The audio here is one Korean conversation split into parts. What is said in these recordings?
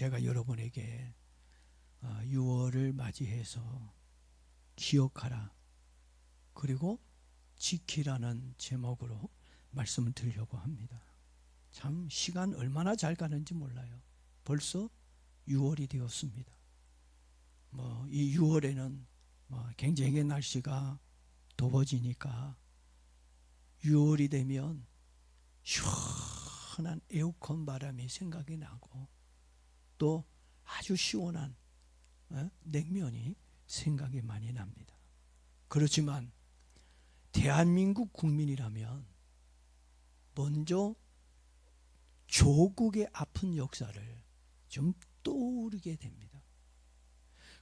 제가 여러분에게 6월을 맞이해서 기억하라 그리고 지키라는 제목으로 말씀을 드리려고 합니다. 참 시간 얼마나 잘 가는지 몰라요. 벌써 6월이 되었습니다. 이 6월에는 굉장히 날씨가 더워지니까 6월이 되면 시원한 에어컨 바람이 생각이 나고 또 아주 시원한 냉면이 생각이 많이 납니다. 그렇지만 대한민국 국민이라면 먼저 조국의 아픈 역사를 좀 떠오르게 됩니다.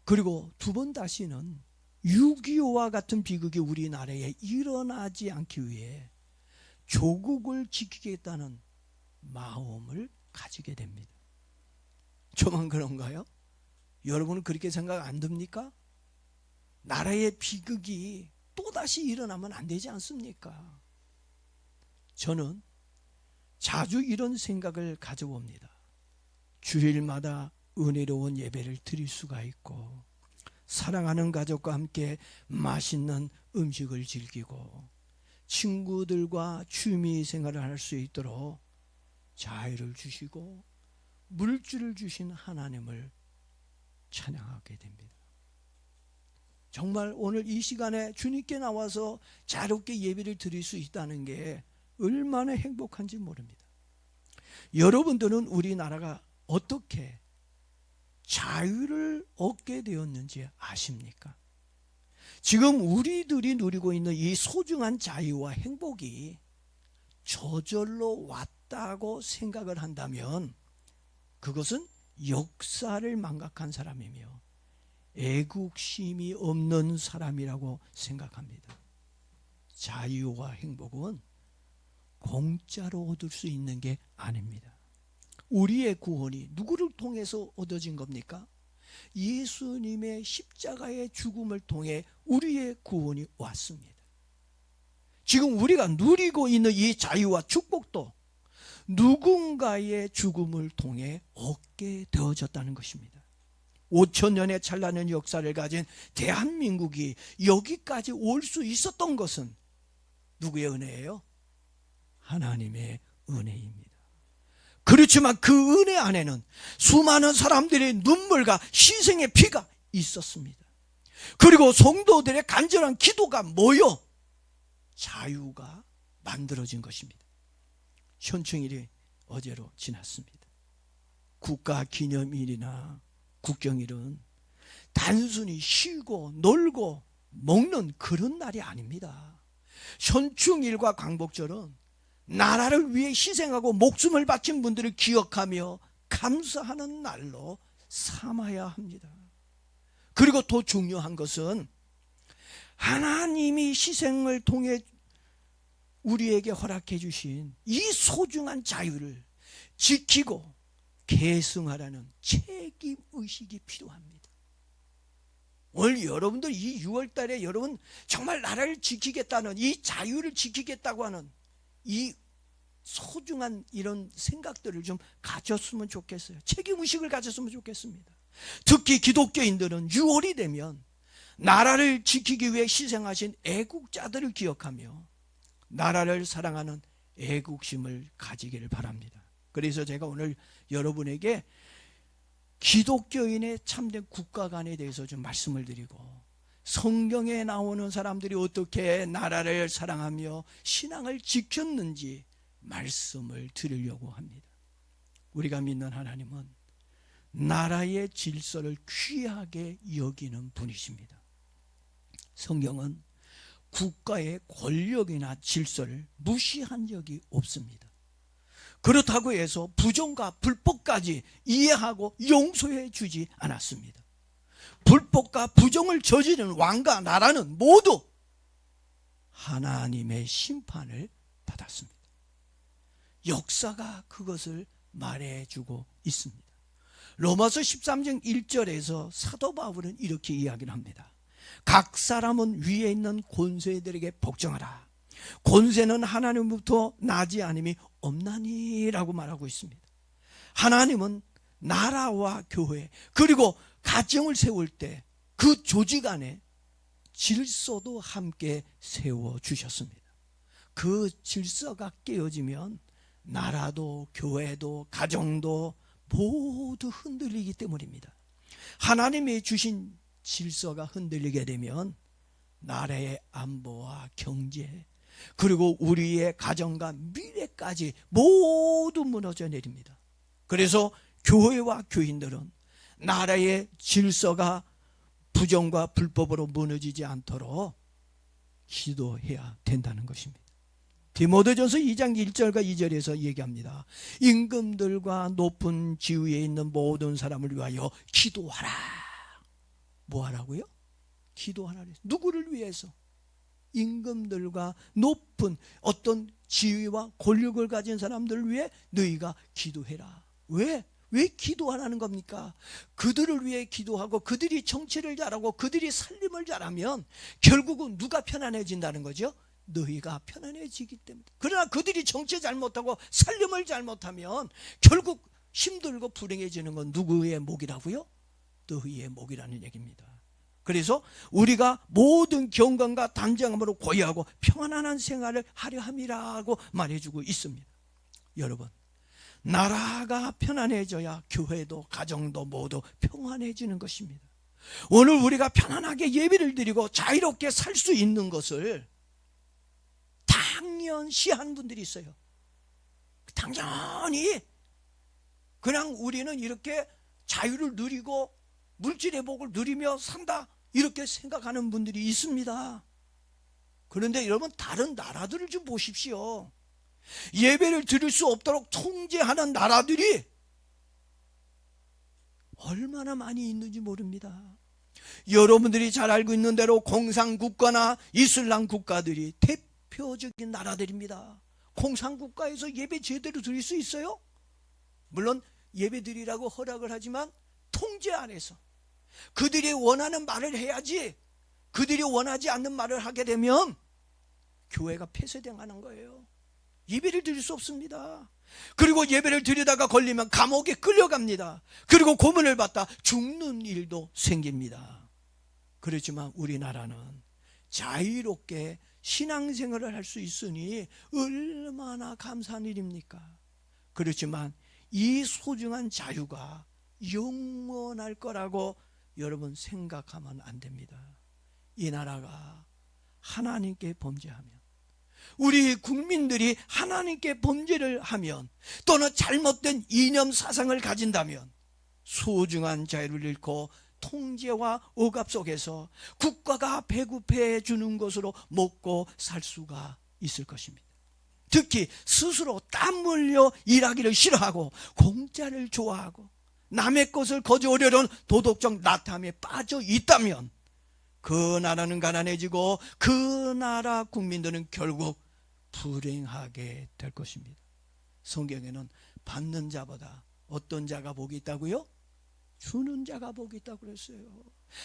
그리고 두 번 다시는 6.25와 같은 비극이 우리나라에 일어나지 않기 위해 조국을 지키겠다는 마음을 가지게 됩니다. 저만 그런가요? 여러분은 그렇게 생각 안 듭니까? 나라의 비극이 또다시 일어나면 안 되지 않습니까? 저는 자주 이런 생각을 가져봅니다. 주일마다 은혜로운 예배를 드릴 수가 있고 사랑하는 가족과 함께 맛있는 음식을 즐기고 친구들과 취미 생활을 할 수 있도록 자유를 주시고 물질을 주신 하나님을 찬양하게 됩니다. 정말 오늘 이 시간에 주님께 나와서 자유롭게 예배를 드릴 수 있다는 게 얼마나 행복한지 모릅니다. 여러분들은 우리나라가 어떻게 자유를 얻게 되었는지 아십니까? 지금 우리들이 누리고 있는 이 소중한 자유와 행복이 저절로 왔다고 생각을 한다면 그것은 역사를 망각한 사람이며 애국심이 없는 사람이라고 생각합니다. 자유와 행복은 공짜로 얻을 수 있는 게 아닙니다. 우리의 구원이 누구를 통해서 얻어진 겁니까? 예수님의 십자가의 죽음을 통해 우리의 구원이 왔습니다. 지금 우리가 누리고 있는 이 자유와 축복도 누군가의 죽음을 통해 얻게 되어졌다는 것입니다. 5,000년의 찬란한 역사를 가진 대한민국이 여기까지 올 수 있었던 것은 누구의 은혜예요? 하나님의 은혜입니다. 그렇지만 그 은혜 안에는 수많은 사람들의 눈물과 희생의 피가 있었습니다. 그리고 성도들의 간절한 기도가 모여 자유가 만들어진 것입니다. 현충일이 어제로 지났습니다. 국가기념일이나 국경일은 단순히 쉬고 놀고 먹는 그런 날이 아닙니다. 현충일과 광복절은 나라를 위해 희생하고 목숨을 바친 분들을 기억하며 감사하는 날로 삼아야 합니다. 그리고 더 중요한 것은 하나님이 희생을 통해 우리에게 허락해 주신 이 소중한 자유를 지키고 계승하라는 책임의식이 필요합니다. 오늘 여러분들 이 6월달에 여러분 정말 나라를 지키겠다는 이 자유를 지키겠다고 하는 이 소중한 이런 생각들을 좀 가졌으면 좋겠어요. 책임의식을 가졌으면 좋겠습니다. 특히 기독교인들은 6월이 되면 나라를 지키기 위해 희생하신 애국자들을 기억하며 나라를 사랑하는 애국심을 가지기를 바랍니다. 그래서 제가 오늘 여러분에게 기독교인의 참된 국가관에 대해서 좀 말씀을 드리고 성경에 나오는 사람들이 어떻게 나라를 사랑하며 신앙을 지켰는지 말씀을 드리려고 합니다. 우리가 믿는 하나님은 나라의 질서를 귀하게 여기는 분이십니다. 성경은 국가의 권력이나 질서를 무시한 적이 없습니다. 그렇다고 해서 부정과 불법까지 이해하고 용서해 주지 않았습니다. 불법과 부정을 저지른 왕과 나라는 모두 하나님의 심판을 받았습니다. 역사가 그것을 말해주고 있습니다. 로마서 13장 1절에서 사도 바울은 이렇게 이야기를 합니다. 각 사람은 위에 있는 권세들에게 복종하라. 권세는 하나님부터 나지 않음이 없나니 라고 말하고 있습니다. 하나님은 나라와 교회, 그리고 가정을 세울 때 그 조직 안에 질서도 함께 세워주셨습니다. 그 질서가 깨어지면 나라도 교회도 가정도 모두 흔들리기 때문입니다. 하나님이 주신 질서가 흔들리게 되면 나라의 안보와 경제, 그리고 우리의 가정과 미래까지 모두 무너져 내립니다. 그래서 교회와 교인들은 나라의 질서가 부정과 불법으로 무너지지 않도록 기도해야 된다는 것입니다. 디모데전서 2장 1절과 2절에서 얘기합니다. 임금들과 높은 지위에 있는 모든 사람을 위하여 기도하라. 뭐 하라고요? 기도하라. 누구를 위해서? 임금들과 높은 어떤 지위와 권력을 가진 사람들을 위해 너희가 기도해라. 왜 기도하라는 겁니까? 그들을 위해 기도하고 그들이 정치를 잘하고 그들이 살림을 잘하면 결국은 누가 편안해진다는 거죠? 너희가 편안해지기 때문에. 그러나 그들이 정치 잘못하고 살림을 잘못하면 결국 힘들고 불행해지는 건 누구의 목이라고요? 너희의 목이라는 얘기입니다. 그래서 우리가 모든 경건과 단정함으로 고요하고 평안한 생활을 하려 함이라고 말해주고 있습니다. 여러분, 나라가 편안해져야 교회도 가정도 모두 평안해지는 것입니다. 오늘 우리가 편안하게 예배를 드리고 자유롭게 살 수 있는 것을 당연시하는 분들이 있어요. 당연히 그냥 우리는 이렇게 자유를 누리고 물질의 복을 누리며 산다, 이렇게 생각하는 분들이 있습니다. 그런데 여러분, 다른 나라들을 좀 보십시오. 예배를 드릴 수 없도록 통제하는 나라들이 얼마나 많이 있는지 모릅니다. 여러분들이 잘 알고 있는 대로 공산국가나 이슬람 국가들이 대표적인 나라들입니다. 공산국가에서 예배 제대로 드릴 수 있어요? 물론 예배 드리라고 허락을 하지만 통제 안에서 그들이 원하는 말을 해야지, 그들이 원하지 않는 말을 하게 되면 교회가 폐쇄당하는 거예요. 예배를 드릴 수 없습니다. 그리고 예배를 드리다가 걸리면 감옥에 끌려갑니다. 그리고 고문을 받다 죽는 일도 생깁니다. 그렇지만 우리나라는 자유롭게 신앙생활을 할 수 있으니 얼마나 감사한 일입니까? 그렇지만 이 소중한 자유가 영원할 거라고 여러분 생각하면 안 됩니다. 이 나라가 하나님께 범죄하면, 우리 국민들이 하나님께 범죄를 하면, 또는 잘못된 이념 사상을 가진다면 소중한 자유를 잃고 통제와 억압 속에서 국가가 배급해 주는 것으로 먹고 살 수가 있을 것입니다. 특히 스스로 땀 흘려 일하기를 싫어하고 공짜를 좋아하고 남의 것을 거저오려는 도덕적 나탐에 빠져 있다면 그 나라는 가난해지고 그 나라 국민들은 결국 불행하게 될 것입니다. 성경에는 받는 자보다 어떤 자가 복이 있다고요? 주는 자가 복이 있다고 그랬어요.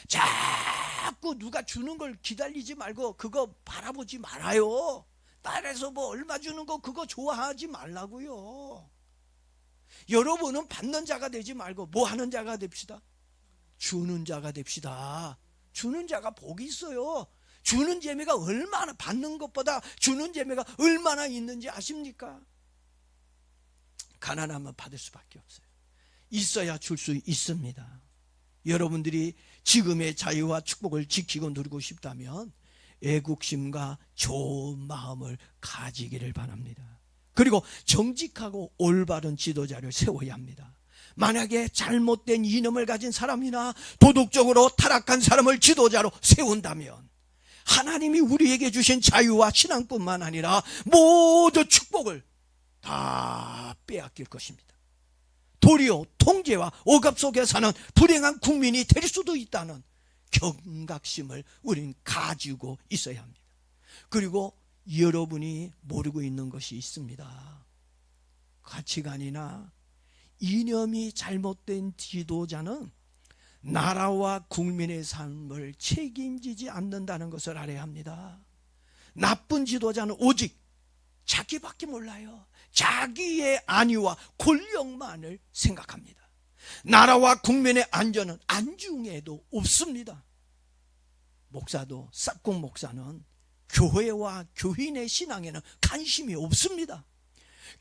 자꾸 누가 주는 걸 기다리지 말고 그거 바라보지 말아요. 딸에서 뭐 얼마 주는 거 그거 좋아하지 말라고요. 여러분은 받는 자가 되지 말고 뭐 하는 자가 됩시다. 주는 자가 됩시다. 주는 자가 복이 있어요. 주는 재미가 얼마나, 받는 것보다 주는 재미가 얼마나 있는지 아십니까? 가난하면 받을 수밖에 없어요. 있어야 줄 수 있습니다. 여러분들이 지금의 자유와 축복을 지키고 누리고 싶다면 애국심과 좋은 마음을 가지기를 바랍니다. 그리고 정직하고 올바른 지도자를 세워야 합니다. 만약에 잘못된 이념을 가진 사람이나 도덕적으로 타락한 사람을 지도자로 세운다면 하나님이 우리에게 주신 자유와 신앙뿐만 아니라 모든 축복을 다 빼앗길 것입니다. 도리어 통제와 억압 속에 사는 불행한 국민이 될 수도 있다는 경각심을 우리는 가지고 있어야 합니다. 그리고 여러분이 모르고 있는 것이 있습니다. 가치관이나 이념이 잘못된 지도자는 나라와 국민의 삶을 책임지지 않는다는 것을 알아야 합니다. 나쁜 지도자는 오직 자기밖에 몰라요. 자기의 안위와 권력만을 생각합니다. 나라와 국민의 안전은 안중에도 없습니다. 목사도 싹공 목사는 교회와 교인의 신앙에는 관심이 없습니다.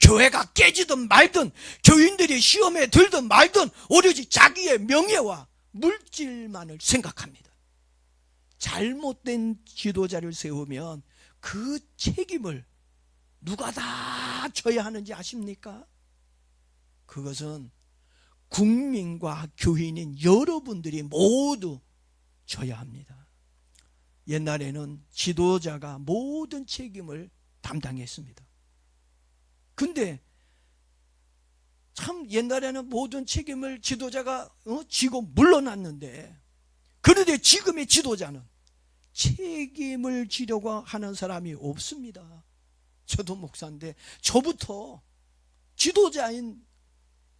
교회가 깨지든 말든 교인들이 시험에 들든 말든 오로지 자기의 명예와 물질만을 생각합니다. 잘못된 지도자를 세우면 그 책임을 누가 다 져야 하는지 아십니까? 그것은 국민과 교인인 여러분들이 모두 져야 합니다. 옛날에는 지도자가 모든 책임을 담당했습니다. 근데 참 옛날에는 모든 책임을 지도자가 지고 물러났는데, 그런데 지금의 지도자는 책임을 지려고 하는 사람이 없습니다. 저도 목사인데 저부터 지도자인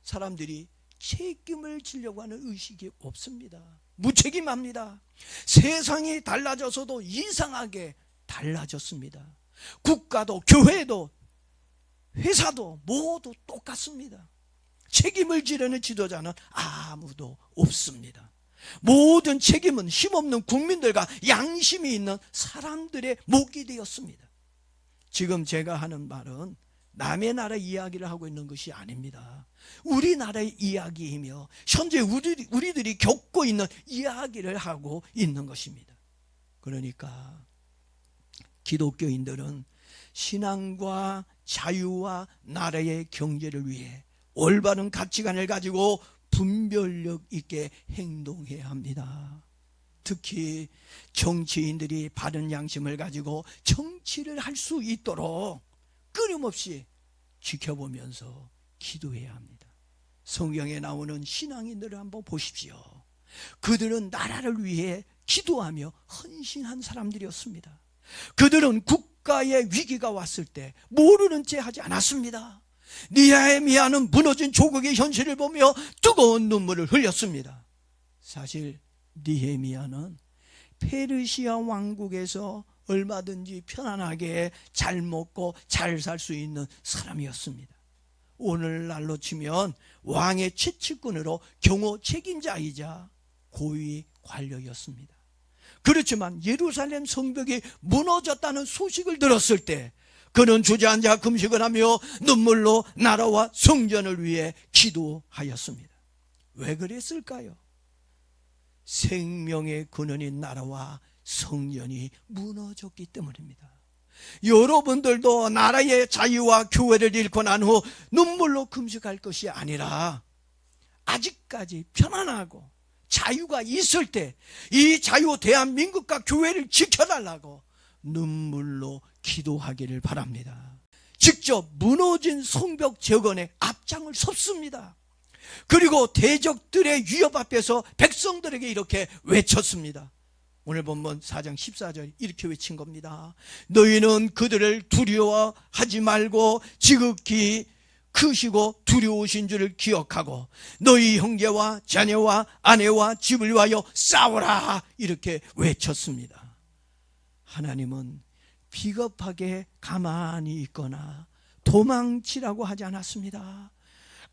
사람들이 책임을 지려고 하는 의식이 없습니다. 무책임합니다. 세상이 달라져서도 이상하게 달라졌습니다. 국가도 교회도 회사도 모두 똑같습니다. 책임을 지려는 지도자는 아무도 없습니다. 모든 책임은 힘없는 국민들과 양심이 있는 사람들의 몫이 되었습니다. 지금 제가 하는 말은 남의 나라 이야기를 하고 있는 것이 아닙니다. 우리나라의 이야기이며 현재 우리들이 겪고 있는 이야기를 하고 있는 것입니다. 그러니까 기독교인들은 신앙과 자유와 나라의 경제를 위해 올바른 가치관을 가지고 분별력 있게 행동해야 합니다. 특히 정치인들이 바른 양심을 가지고 정치를 할 수 있도록 끊임없이 지켜보면서 기도해야 합니다. 성경에 나오는 신앙인들을 한번 보십시오. 그들은 나라를 위해 기도하며 헌신한 사람들이었습니다. 그들은 국가의 위기가 왔을 때 모르는 채 하지 않았습니다. 느헤미야는 무너진 조국의 현실을 보며 뜨거운 눈물을 흘렸습니다. 사실 느헤미야는 페르시아 왕국에서 얼마든지 편안하게 잘 먹고 잘 살 수 있는 사람이었습니다. 오늘날로 치면 왕의 최측근으로 경호 책임자이자 고위 관료였습니다. 그렇지만 예루살렘 성벽이 무너졌다는 소식을 들었을 때 그는 주저앉아 금식을 하며 눈물로 나라와 성전을 위해 기도하였습니다. 왜 그랬을까요? 생명의 근원인 나라와 성전이 무너졌기 때문입니다. 여러분들도 나라의 자유와 교회를 잃고 난 후 눈물로 금식할 것이 아니라 아직까지 편안하고 자유가 있을 때 이 자유 대한민국과 교회를 지켜달라고 눈물로 기도하기를 바랍니다. 직접 무너진 성벽 재건에 앞장을 섰습니다. 그리고 대적들의 위협 앞에서 백성들에게 이렇게 외쳤습니다. 오늘 본문 4장 14절 이렇게 외친 겁니다. 너희는 그들을 두려워하지 말고 지극히 크시고 두려우신 줄을 기억하고 너희 형제와 자녀와 아내와 집을 위하여 싸우라, 이렇게 외쳤습니다. 하나님은 비겁하게 가만히 있거나 도망치라고 하지 않았습니다.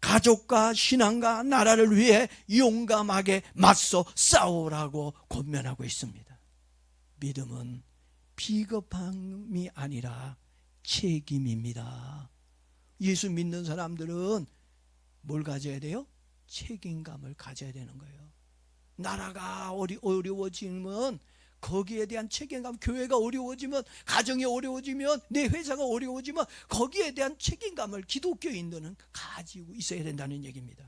가족과 신앙과 나라를 위해 용감하게 맞서 싸우라고 권면하고 있습니다. 믿음은 비겁함이 아니라 책임입니다. 예수 믿는 사람들은 뭘 가져야 돼요? 책임감을 가져야 되는 거예요. 나라가 어려워지면 거기에 대한 책임감, 교회가 어려워지면, 가정이 어려워지면, 내 회사가 어려워지면 거기에 대한 책임감을 기독교인들은 가지고 있어야 된다는 얘기입니다.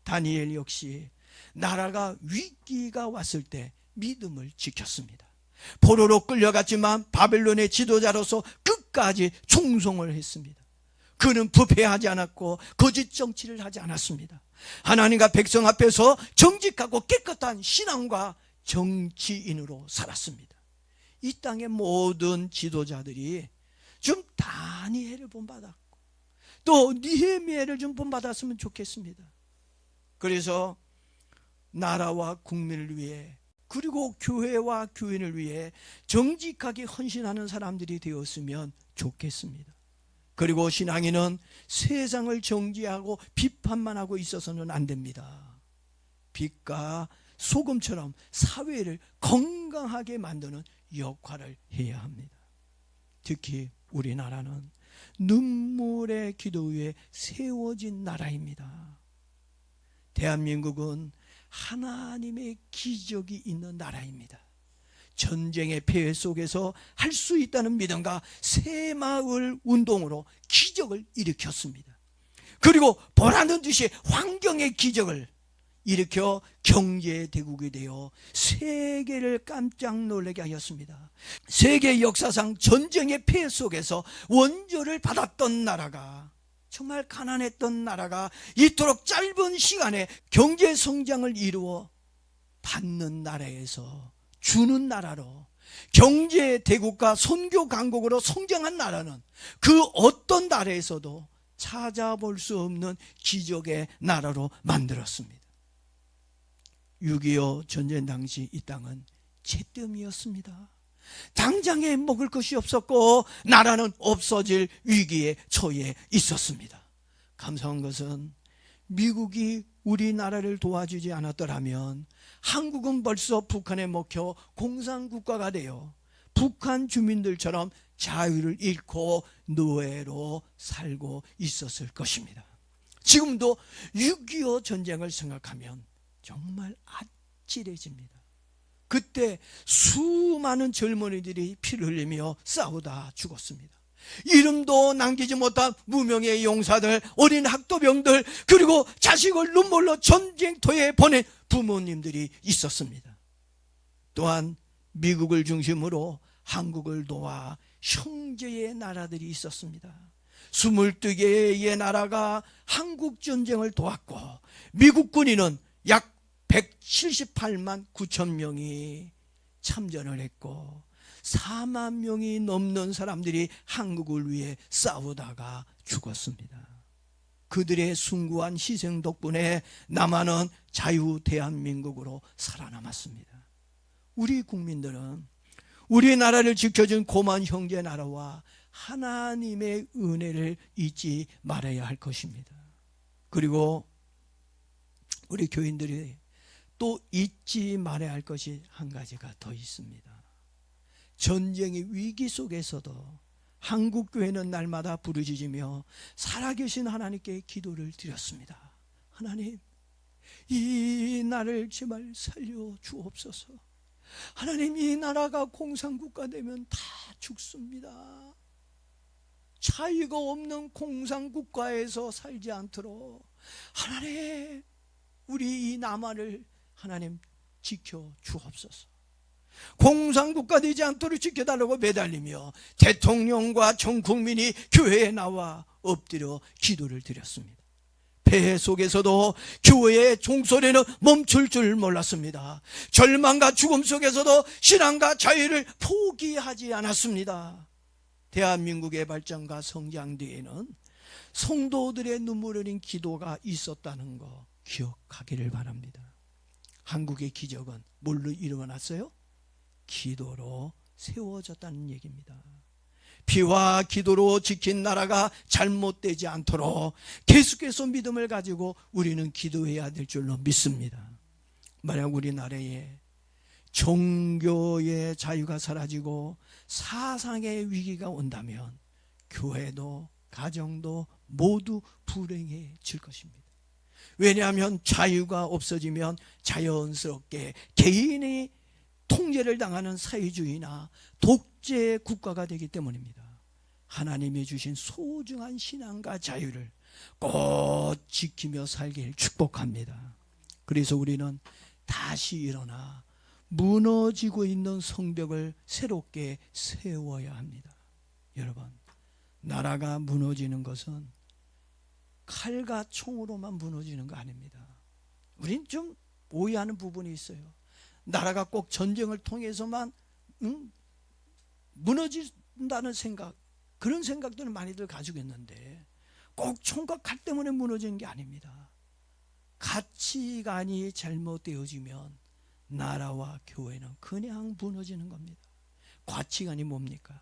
다니엘 역시 나라가 위기가 왔을 때 믿음을 지켰습니다. 포로로 끌려갔지만 바벨론의 지도자로서 끝까지 충성을 했습니다. 그는 부패하지 않았고 거짓 정치를 하지 않았습니다. 하나님과 백성 앞에서 정직하고 깨끗한 신앙과 정치인으로 살았습니다. 이 땅의 모든 지도자들이 좀 다니엘을 본받았고 또 느헤미야를 좀 본받았으면 좋겠습니다. 그래서 나라와 국민을 위해 그리고 교회와 교인을 위해 정직하게 헌신하는 사람들이 되었으면 좋겠습니다. 그리고 신앙인은 세상을 정죄하고 비판만 하고 있어서는 안 됩니다. 빛과 소금처럼 사회를 건강하게 만드는 역할을 해야 합니다. 특히 우리나라는 눈물의 기도 위에 세워진 나라입니다. 대한민국은 하나님의 기적이 있는 나라입니다. 전쟁의 폐해 속에서 할 수 있다는 믿음과 새마을 운동으로 기적을 일으켰습니다. 그리고 보라는 듯이 환경의 기적을 일으켜 경제대국이 되어 세계를 깜짝 놀라게 하였습니다. 세계 역사상 전쟁의 폐해 속에서 원조를 받았던 나라가, 정말 가난했던 나라가 이토록 짧은 시간에 경제 성장을 이루어 받는 나라에서 주는 나라로, 경제 대국과 선교 강국으로 성장한 나라는 그 어떤 나라에서도 찾아볼 수 없는 기적의 나라로 만들었습니다. 6.25 전쟁 당시 이 땅은 잿더미였습니다. 당장에 먹을 것이 없었고 나라는 없어질 위기에 처해 있었습니다. 감사한 것은 미국이 우리나라를 도와주지 않았더라면 한국은 벌써 북한에 먹혀 공산국가가 되어 북한 주민들처럼 자유를 잃고 노예로 살고 있었을 것입니다. 지금도 6.25 전쟁을 생각하면 정말 아찔해집니다. 그때 수많은 젊은이들이 피를 흘리며 싸우다 죽었습니다. 이름도 남기지 못한 무명의 용사들, 어린 학도병들, 그리고 자식을 눈물로 전쟁터에 보낸 부모님들이 있었습니다. 또한 미국을 중심으로 한국을 도와 형제의 나라들이 있었습니다. 22개의 나라가 한국 전쟁을 도왔고 미국 군인은 약 178만 9천 명이 참전을 했고 4만 명이 넘는 사람들이 한국을 위해 싸우다가 죽었습니다. 그들의 숭고한 희생 덕분에 남한은 자유 대한민국으로 살아남았습니다. 우리 국민들은 우리나라를 지켜준 고만 형제 나라와 하나님의 은혜를 잊지 말아야 할 것입니다. 그리고 우리 교인들이 또 잊지 말아야 할 것이 한 가지가 더 있습니다. 전쟁의 위기 속에서도 한국교회는 날마다 부르짖으며 살아계신 하나님께 기도를 드렸습니다. 하나님, 이 나라를 제발 살려 주옵소서. 하나님, 이 나라가 공산국가 되면 다 죽습니다. 자유가 없는 공산국가에서 살지 않도록 하나님, 우리 이 남한을 하나님 지켜 주옵소서. 공산국가 되지 않도록 지켜달라고 매달리며 대통령과 전 국민이 교회에 나와 엎드려 기도를 드렸습니다. 폐해 속에서도 교회의 종소리는 멈출 줄 몰랐습니다. 절망과 죽음 속에서도 신앙과 자유를 포기하지 않았습니다. 대한민국의 발전과 성장 뒤에는 성도들의 눈물 흘린 기도가 있었다는 거 기억하기를 바랍니다. 한국의 기적은 뭘로 일어났어요? 기도로 세워졌다는 얘기입니다. 피와 기도로 지킨 나라가 잘못되지 않도록 계속해서 믿음을 가지고 우리는 기도해야 될 줄로 믿습니다. 만약 우리나라에 종교의 자유가 사라지고 사상의 위기가 온다면 교회도 가정도 모두 불행해질 것입니다. 왜냐하면 자유가 없어지면 자연스럽게 개인이 통제를 당하는 사회주의나 독재 국가가 되기 때문입니다. 하나님이 주신 소중한 신앙과 자유를 꼭 지키며 살길 축복합니다. 그래서 우리는 다시 일어나 무너지고 있는 성벽을 새롭게 세워야 합니다. 여러분, 나라가 무너지는 것은 칼과 총으로만 무너지는 거 아닙니다. 우린 좀 오해하는 부분이 있어요. 나라가 꼭 전쟁을 통해서만 무너진다는 생각, 그런 생각들은 많이들 가지고 있는데 꼭 총과 칼 때문에 무너지는 게 아닙니다. 가치관이 잘못되어지면 나라와 교회는 그냥 무너지는 겁니다. 가치관이 뭡니까?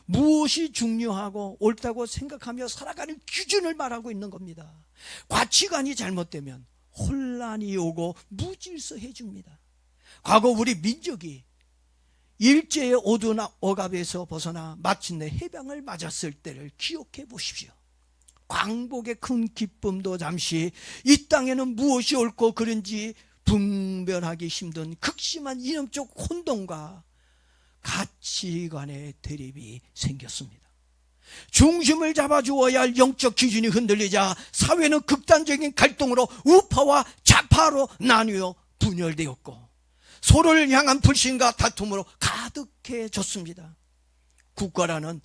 무엇이 중요하고 옳다고 생각하며 살아가는 기준을 말하고 있는 겁니다. 가치관이 잘못되면 혼란이 오고 무질서해집니다. 과거 우리 민족이 일제의 어두운 억압에서 벗어나 마침내 해방을 맞았을 때를 기억해 보십시오. 광복의 큰 기쁨도 잠시, 이 땅에는 무엇이 옳고 그른지 분별하기 힘든 극심한 이념적 혼동과 가치관의 대립이 생겼습니다. 중심을 잡아주어야 할 영적 기준이 흔들리자 사회는 극단적인 갈등으로 우파와 좌파로 나뉘어 분열되었고, 서로를 향한 불신과 다툼으로 가득해졌습니다. 국가라는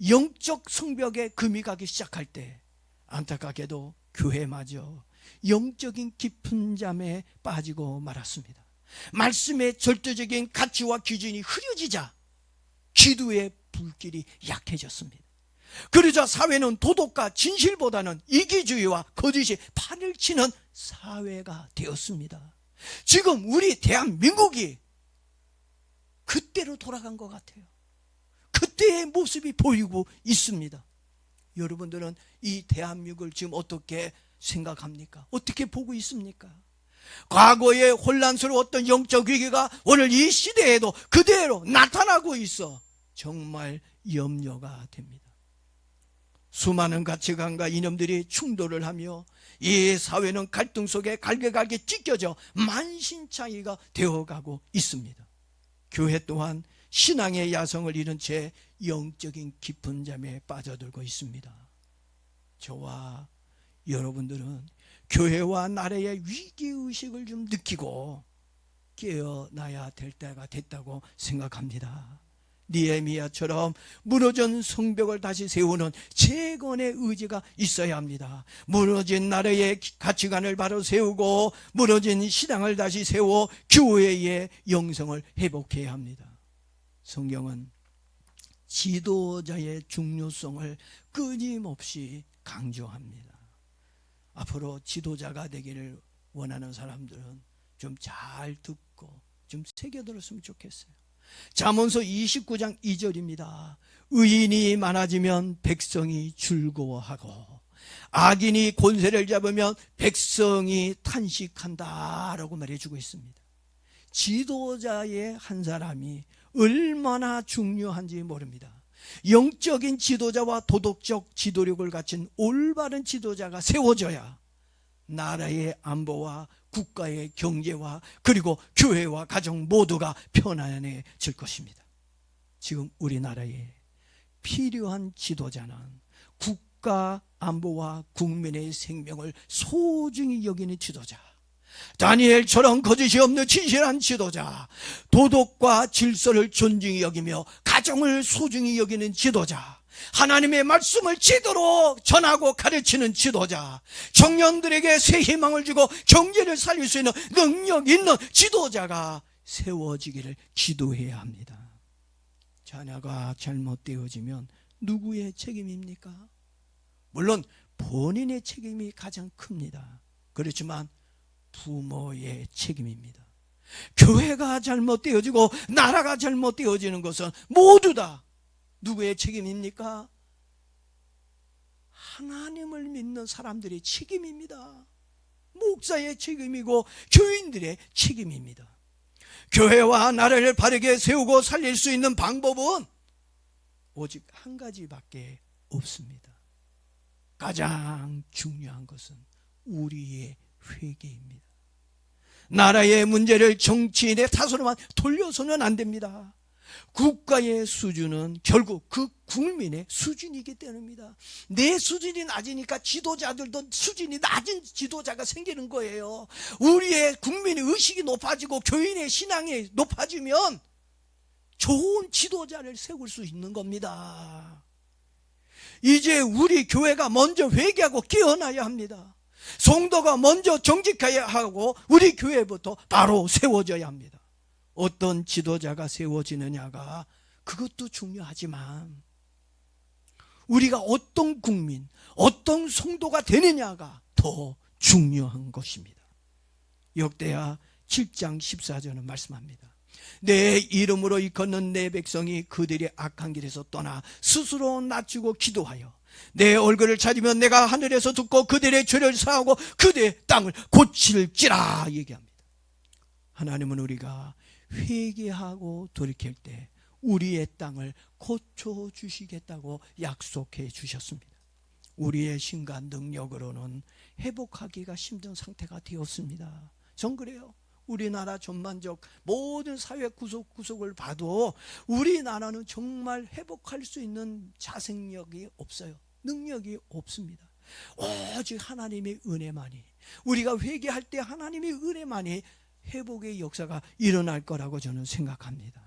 영적 성벽에 금이 가기 시작할 때 안타깝게도 교회마저 영적인 깊은 잠에 빠지고 말았습니다. 말씀의 절대적인 가치와 기준이 흐려지자 기도의 불길이 약해졌습니다. 그러자 사회는 도덕과 진실보다는 이기주의와 거짓이 판을 치는 사회가 되었습니다. 지금 우리 대한민국이 그때로 돌아간 것 같아요. 그때의 모습이 보이고 있습니다. 여러분들은 이 대한민국을 지금 어떻게 생각합니까? 어떻게 보고 있습니까? 과거의 혼란스러웠던 영적 위기가 오늘 이 시대에도 그대로 나타나고 있어 정말 염려가 됩니다. 수많은 가치관과 이념들이 충돌을 하며 이 사회는 갈등 속에 갈게갈게 찢겨져 만신창이가 되어가고 있습니다. 교회 또한 신앙의 야성을 잃은 채 영적인 깊은 잠에 빠져들고 있습니다. 저와 여러분들은 교회와 나라의 위기의식을 좀 느끼고 깨어나야 될 때가 됐다고 생각합니다. 느헤미야처럼 무너진 성벽을 다시 세우는 재건의 의지가 있어야 합니다. 무너진 나라의 가치관을 바로 세우고 무너진 신앙을 다시 세워 교회의 영성을 회복해야 합니다. 성경은 지도자의 중요성을 끊임없이 강조합니다. 앞으로 지도자가 되기를 원하는 사람들은 좀 잘 듣고 좀 새겨들었으면 좋겠어요. 잠언서 29장 2절입니다. 의인이 많아지면 백성이 즐거워하고 악인이 권세를 잡으면 백성이 탄식한다 라고 말해주고 있습니다. 지도자의 한 사람이 얼마나 중요한지 모릅니다. 영적인 지도자와 도덕적 지도력을 갖춘 올바른 지도자가 세워져야 나라의 안보와 국가의 경제와 그리고 교회와 가정 모두가 편안해질 것입니다. 지금 우리나라에 필요한 지도자는 국가 안보와 국민의 생명을 소중히 여기는 지도자, 다니엘처럼 거짓이 없는 진실한 지도자, 도덕과 질서를 존중히 여기며 가정을 소중히 여기는 지도자, 하나님의 말씀을 제대로 전하고 가르치는 지도자, 청년들에게 새 희망을 주고 경제를 살릴 수 있는 능력 있는 지도자가 세워지기를 기도해야 합니다. 자녀가 잘못되어지면 누구의 책임입니까? 물론 본인의 책임이 가장 큽니다. 그렇지만 부모의 책임입니다. 교회가 잘못되어지고 나라가 잘못되어지는 것은 모두 다 누구의 책임입니까? 하나님을 믿는 사람들의 책임입니다. 목사의 책임이고 교인들의 책임입니다. 교회와 나라를 바르게 세우고 살릴 수 있는 방법은 오직 한 가지밖에 없습니다. 가장 중요한 것은 우리의 회개입니다. 나라의 문제를 정치인의 탓으로만 돌려서는 안 됩니다. 국가의 수준은 결국 그 국민의 수준이기 때문입니다. 내 수준이 낮으니까 지도자들도 수준이 낮은 지도자가 생기는 거예요. 우리의 국민의 의식이 높아지고 교인의 신앙이 높아지면 좋은 지도자를 세울 수 있는 겁니다. 이제 우리 교회가 먼저 회개하고 깨어나야 합니다. 성도가 먼저 정직해야 하고 우리 교회부터 바로 세워져야 합니다. 어떤 지도자가 세워지느냐가 그것도 중요하지만 우리가 어떤 국민, 어떤 성도가 되느냐가 더 중요한 것입니다. 역대하 7장 14절은 말씀합니다. 내 이름으로 이끄는 내 백성이 그들이 악한 길에서 떠나 스스로 낮추고 기도하여 내 얼굴을 찾으면 내가 하늘에서 듣고 그들의 죄를 사하고 그들의 땅을 고칠지라 얘기합니다. 하나님은 우리가 회개하고 돌이킬 때 우리의 땅을 고쳐주시겠다고 약속해 주셨습니다. 우리의 신간 능력으로는 회복하기가 힘든 상태가 되었습니다. 전 그래요. 우리나라 전반적 모든 사회 구석구석을 봐도 우리나라는 정말 회복할 수 있는 자생력이 없어요. 능력이 없습니다. 오직 하나님의 은혜만이, 우리가 회개할 때 하나님의 은혜만이 회복의 역사가 일어날 거라고 저는 생각합니다.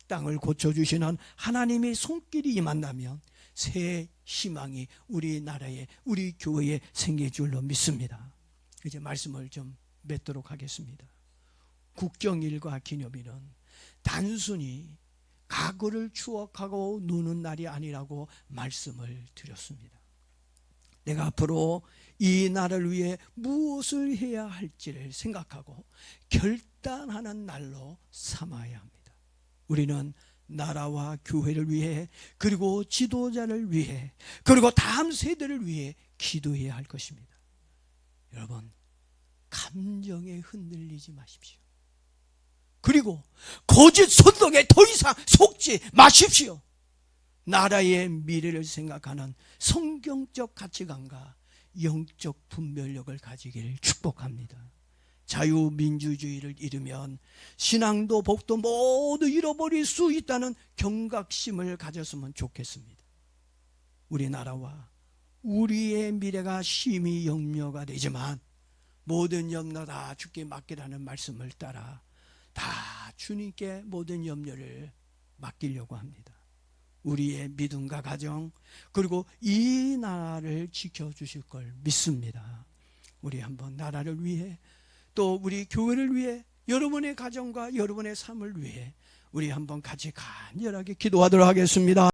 땅을 고쳐주시는 하나님의 손길이 임한다면 새 희망이 우리나라에, 우리 교회에 생길 줄로 믿습니다. 이제 말씀을 좀 맺도록 하겠습니다. 국경일과 기념일은 단순히 과거를 추억하고 노는 날이 아니라고 말씀을 드렸습니다. 내가 앞으로 이 나라를 위해 무엇을 해야 할지를 생각하고 결단하는 날로 삼아야 합니다. 우리는 나라와 교회를 위해, 그리고 지도자를 위해, 그리고 다음 세대를 위해 기도해야 할 것입니다. 여러분, 감정에 흔들리지 마십시오. 그리고 거짓 선동에 더 이상 속지 마십시오. 나라의 미래를 생각하는 성경적 가치관과 영적 분별력을 가지기를 축복합니다. 자유민주주의를 잃으면 신앙도 복도 모두 잃어버릴 수 있다는 경각심을 가졌으면 좋겠습니다. 우리나라와 우리의 미래가 심히 염려가 되지만 모든 염려 다 주께 맡기라는 말씀을 따라 다 주님께 모든 염려를 맡기려고 합니다. 우리의 믿음과 가정, 그리고 이 나라를 지켜주실 걸 믿습니다. 우리 한번 나라를 위해, 또 우리 교회를 위해, 여러분의 가정과 여러분의 삶을 위해 우리 한번 같이 간절하게 기도하도록 하겠습니다.